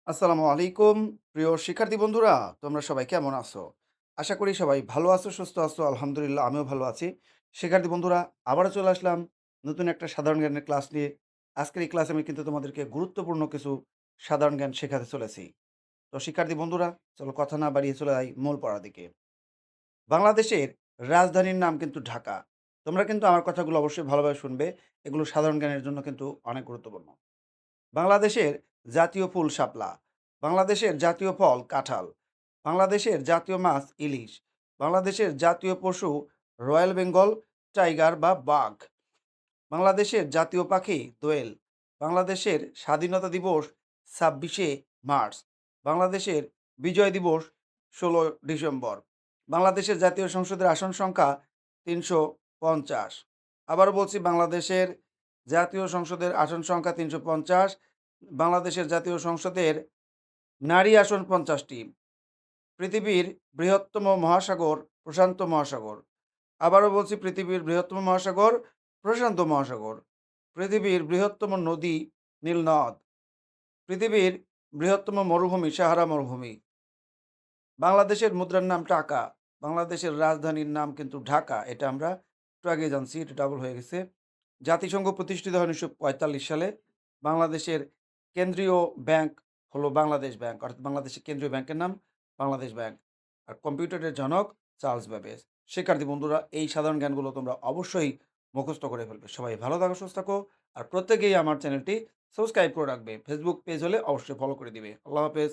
আসসালামু আলাইকুম প্রিয় শিক্ষার্থী বন্ধুরা, তোমরা সবাই কেমন আছো? আশা করি সবাই ভালো আছো, সুস্থ আছো। আলহামদুলিল্লাহ আমিও ভালো আছি। শিক্ষার্থী বন্ধুরা, আবারও চলে আসলাম নতুন একটা সাধারণ জ্ঞানের ক্লাস নিয়ে। আজকের এই ক্লাসে আমি কিন্তু তোমাদেরকে গুরুত্বপূর্ণ কিছু সাধারণ জ্ঞান শেখাতে চলেছি। তো শিক্ষার্থী বন্ধুরা, চলো কথা না বাড়িয়ে চলে যাই মূল পড়ার দিকে। বাংলাদেশের রাজধানীর নাম কিন্তু ঢাকা। তোমরা কিন্তু আমার কথাগুলো অবশ্যই ভালোভাবে শুনবে। এগুলো সাধারণ জ্ঞানের জন্য কিন্তু অনেক গুরুত্বপূর্ণ। বাংলাদেশের জাতীয় ফুল শাপলা, বাংলাদেশের জাতীয় ফল কাঁঠাল, বাংলাদেশের জাতীয় মাছ ইলিশ, বাংলাদেশের জাতীয় পশু রয়্যাল বেঙ্গল টাইগার বা বাঘ, বাংলাদেশের জাতীয় পাখি দোয়েল, বাংলাদেশের স্বাধীনতা দিবস ২৬শে মার্চ, বাংলাদেশের বিজয় দিবস ১৬ ডিসেম্বর, বাংলাদেশের জাতীয় সংসদের আসন সংখ্যা ৩৫০। আবারও বলছি, বাংলাদেশের জাতীয় সংসদের আসন সংখ্যা ৩৫০। বাংলাদেশের জাতীয় সংসদের নারী আসন ৫০টি। পৃথিবীর বৃহত্তম মহাসাগর প্রশান্ত মহাসাগর। আবারও বলছি, পৃথিবীর বৃহত্তম মহাসাগর প্রশান্ত মহাসাগর। পৃথিবীর বৃহত্তম নদী নীলনদ। পৃথিবীর বৃহত্তম মরুভূমি সাহারা মরুভূমি। বাংলাদেশের মুদ্রার নাম টাকা। বাংলাদেশের রাজধানীর নাম কিন্তু ঢাকা। এটা আমরা একটু আগে জানছি, এটা ডাবল হয়ে গেছে। জাতিসংঘ প্রতিষ্ঠিত হয় ১৯৪৫ সালে। বাংলাদেশের কেন্দ্রীয় ব্যাংক হলো বাংলাদেশ ব্যাংক, অর্থাৎ বাংলাদেশের কেন্দ্রীয় ব্যাংকের নাম বাংলাদেশ ব্যাংক। আর কম্পিউটারের জনক চার্লস ব্যাবেজ। শিক্ষার্থী বন্ধুরা, এই সাধারণ জ্ঞানগুলো তোমরা অবশ্যই মুখস্থ করে ফেলবে। সবাই ভালো থাকো, সুস্থ থাকো। আর প্রত্যেকেই আমার চ্যানেলটি সাবস্ক্রাইব করে রাখবে। ফেসবুক পেজ হলে অবশ্যই ফলো করে দিবে। আল্লাহ হাফেজ।